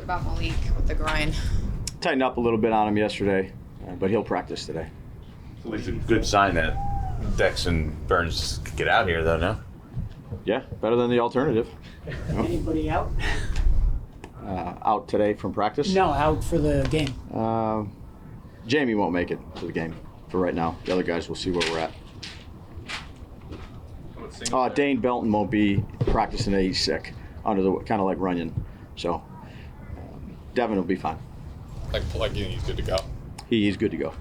about Malik with the groin? Tightened up a little bit on him yesterday, but he'll practice today. At least a good sign that Dex and Burns could get out here, though, no? Yeah, better than the alternative. Anybody out? Out today from practice? No, out for the game. Jamie won't make it to the game for right now. The other guys, we'll see where we're at. Dane Belton won't be practicing today. He's sick, under the kind of like Runyon. So Devin will be fine. Like you, he's good to go. He's good to go.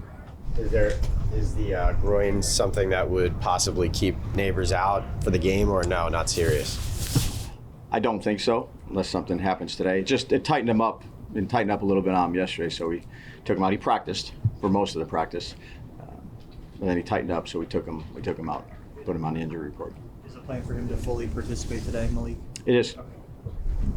Is the groin something that would possibly keep Neighbors out for the game, or no, not serious? I don't think so, unless something happens today. It tightened him up and tightened up a little bit on him yesterday, so we took him out. He practiced for most of the practice, and then he tightened up, so we took him out, put him on the injury report. Is the plan for him to fully participate today, Malik? It is.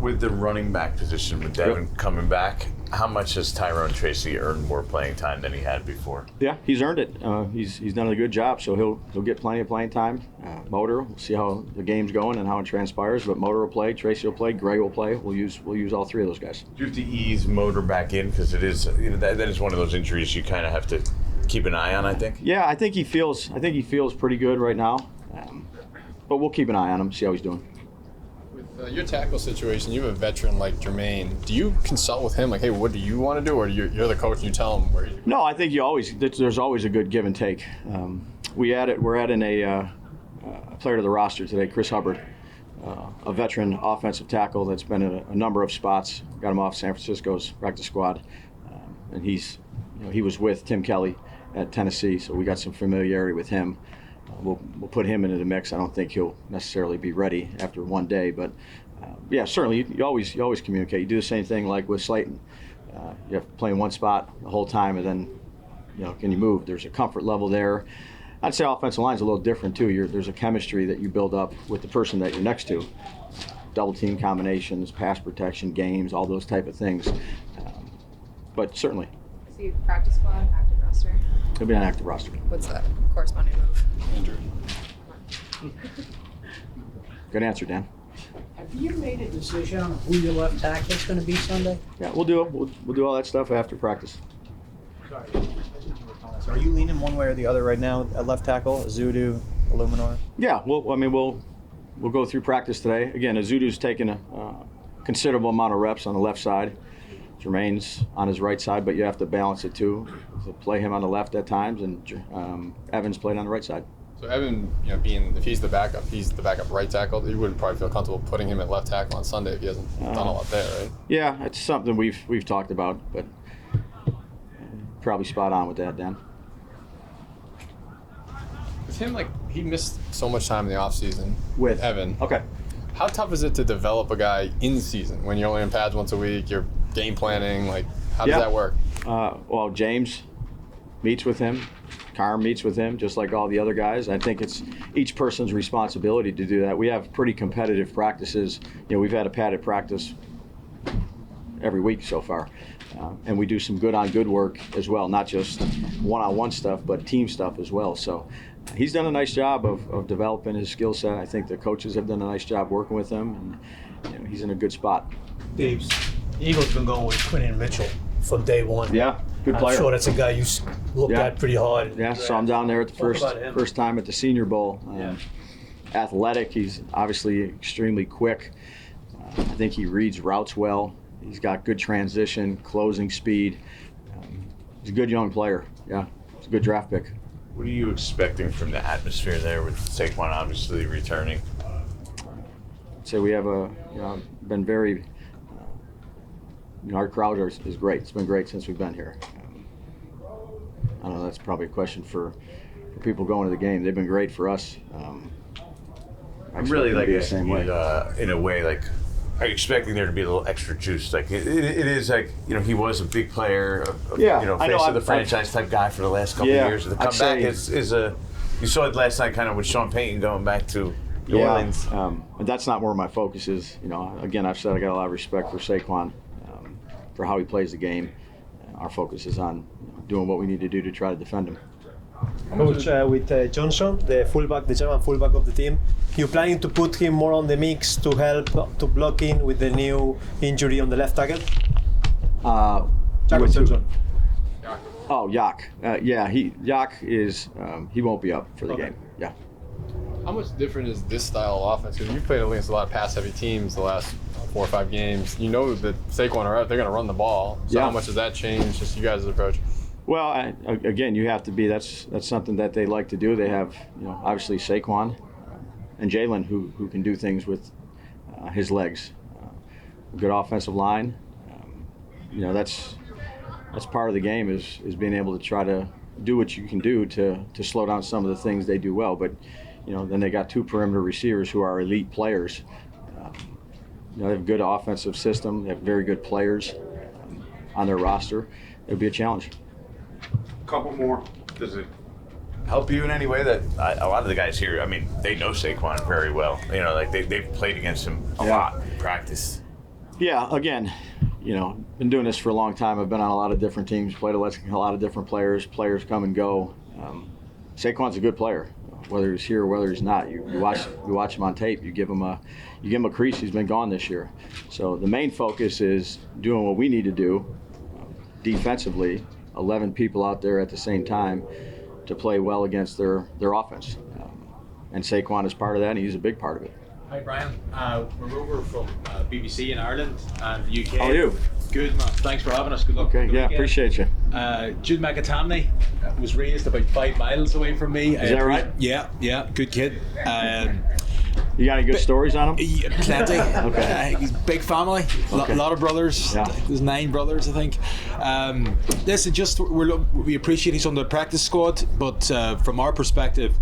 With the running back position, with Devin coming back, how much has Tyrone Tracy earned more playing time than he had before? Yeah, he's earned it. He's done a good job, so he'll get plenty of playing time. Motor, we'll see how the game's going and how it transpires. But Motor will play, Tracy will play, Gray will play. We'll use all three of those guys. Do you have to ease Motor back in, because it is that is one of those injuries you kind of have to keep an eye on, I think. Yeah, I think he feels pretty good right now, but we'll keep an eye on him, see how he's doing. With your tackle situation, you have a veteran like Jermaine. Do you consult with him, like, hey, what do you want to do, or you're the coach and you tell him where he's? No, I think there's always a good give and take. We're adding a player to the roster today, Chris Hubbard, a veteran offensive tackle that's been in a number of spots. Got him off San Francisco's practice squad, and he was with Tim Kelly at Tennessee, so we got some familiarity with him. We'll put him into the mix. I don't think he'll necessarily be ready after one day, but yeah, certainly you always communicate. You do the same thing like with Slayton. You have to play in one spot the whole time, and then can you move? There's a comfort level there. I'd say offensive line's a little different too. There's a chemistry that you build up with the person that you're next to. Double team combinations, pass protection, games, all those type of things. But certainly. Is he practice squad, active roster? He'll be on active roster. What's that corresponding move? Injury. Good answer, Dan. Have you made a decision on who your left tackle is going to be Sunday? Yeah, we'll do it. We'll do all that stuff after practice. Sorry. So are you leaning one way or the other right now at left tackle, Azudu, Illuminor? Yeah, we'll go through practice today. Again, Azudu's taken a considerable amount of reps on the left side. Jermaine's on his right side, but you have to balance it too. So play him on the left at times, and Evans played on the right side. So Evan, if he's the backup right tackle. You wouldn't probably feel comfortable putting him at left tackle on Sunday if he hasn't done a lot there, right? Yeah, it's something we've talked about, but probably spot on with that, Dan. With him, he missed so much time in the offseason With Evan. Okay. How tough is it to develop a guy in season when you're only in pads once a week? You're game planning. How does that work? Well, James meets with him. Carm meets with him, just like all the other guys. I think it's each person's responsibility to do that. We have pretty competitive practices. We've had a padded practice every week so far. And we do some good work as well, not just one-on-one stuff, but team stuff as well. So he's done a nice job of developing his skill set. I think the coaches have done a nice job working with him, and he's in a good spot. Dave's Eagles been going with Quinton Mitchell from day one. Yeah, good player. I'm sure that's a guy you looked at pretty hard. Yeah, saw him down there at the first time at the Senior Bowl. Athletic, he's obviously extremely quick. I think he reads routes well. He's got good transition, closing speed. He's a good young player. Yeah, it's a good draft pick. What are you expecting from the atmosphere there with Saquon obviously returning? So we have been very. Our crowd is great. It's been great since we've been here. I don't know. That's probably a question for people going to the game. They've been great for us. I'm really the same way. In a way, are you expecting there to be a little extra juice? It is he was a big player, face of the franchise type guy for the last couple of years. The comeback is a. You saw it last night, kind of with Sean Payton going back to New Orleans. And that's not where my focus is. Again, I've said I got a lot of respect for Saquon, for how he plays the game. Our focus is on doing what we need to do to try to defend him. Coach, with Johnson, the German fullback of the team, you planning to put him more on the mix to help to block in with the new injury on the left tackle? Jack Simpson. Oh, Yak. Yak is he won't be up for the game. Yeah. How much different is this style of offense? Because you've played against a lot of pass-heavy teams the last 4 or 5 games. You know that Saquon are out; they're going to run the ball. So how much does that change just you guys' approach? Well, again, you have to be. That's something that they like to do. They have, obviously Saquon and Jalen who can do things with his legs. Good offensive line. That's part of the game is being able to try to do what you can do to slow down some of the things they do well. But then they got 2 perimeter receivers who are elite players. They have a good offensive system. They have very good players on their roster. It would be a challenge. Couple more. Does it help you in any way that a lot of the guys here, I mean, they know Saquon very well. They've played against him a lot in practice. Yeah, again, been doing this for a long time. I've been on a lot of different teams, played a lot of different players. Players come and go. Saquon's a good player, whether he's here or whether he's not. You watch him on tape. You give him a crease. He's been gone this year. So the main focus is doing what we need to do defensively. 11 people out there at the same time to play well against their offense. And Saquon is part of that, and he's a big part of it. Hi, Brian. We're over from BBC in Ireland and the UK. How are you? Good, man. Thanks for having us. Good luck. Okay, yeah, appreciate you. Jude McAtamney was raised about 5 miles away from me. Is that right? Yeah, good kid. You got any good stories on him? Plenty. Okay. He's a big family. A lot of brothers. Yeah. There's 9 brothers, I think. Listen, we appreciate he's on the practice squad, but from our perspective,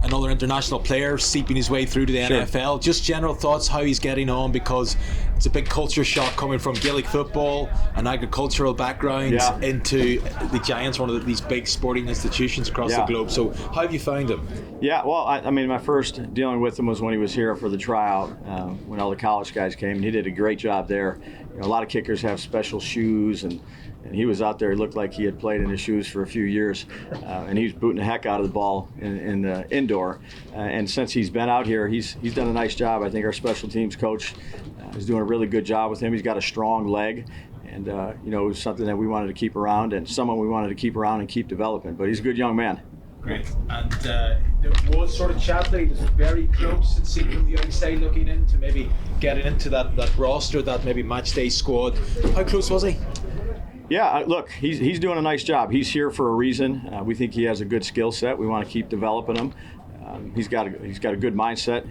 another international player seeping his way through to the NFL. Just general thoughts how he's getting on, because it's a big culture shock coming from Gaelic football, an agricultural background, into the Giants, one of these big sporting institutions across the globe. So how have you found him? Yeah, well, I mean, my first dealing with him was when he was here for the tryout, when all the college guys came, and he did a great job there. A lot of kickers have special shoes, and he was out there. He looked like he had played in his shoes for a few years, and he was booting the heck out of the ball in the indoor. And since he's been out here, he's done a nice job. I think our special teams coach is doing a really good job with him. He's got a strong leg, and it was something that we wanted to keep around, and someone we wanted to keep around and keep developing. But he's a good young man. Great. And there was sort of chat that he was very close, it seemed, from the outside looking into maybe getting into that roster, that maybe match day squad. How close was he? Yeah, look, he's doing a nice job. He's here for a reason. We think he has a good skill set. We want to keep developing him. He's got a good mindset.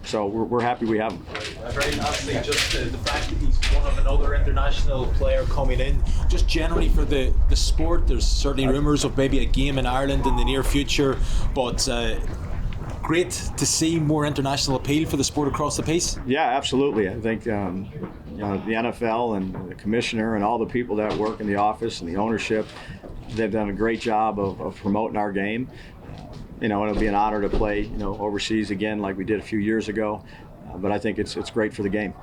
So we're happy we have him. Very lastly, just the fact that he's one of another international player coming in, just generally for the sport, there's certainly rumours of maybe a game in Ireland in the near future, but great to see more international appeal for the sport across the piece. Yeah, absolutely. I think the NFL and the commissioner and all the people that work in the office and the ownership, they've done a great job of promoting our game. It'll be an honor to play, overseas again like we did a few years ago. But I think it's great for the game.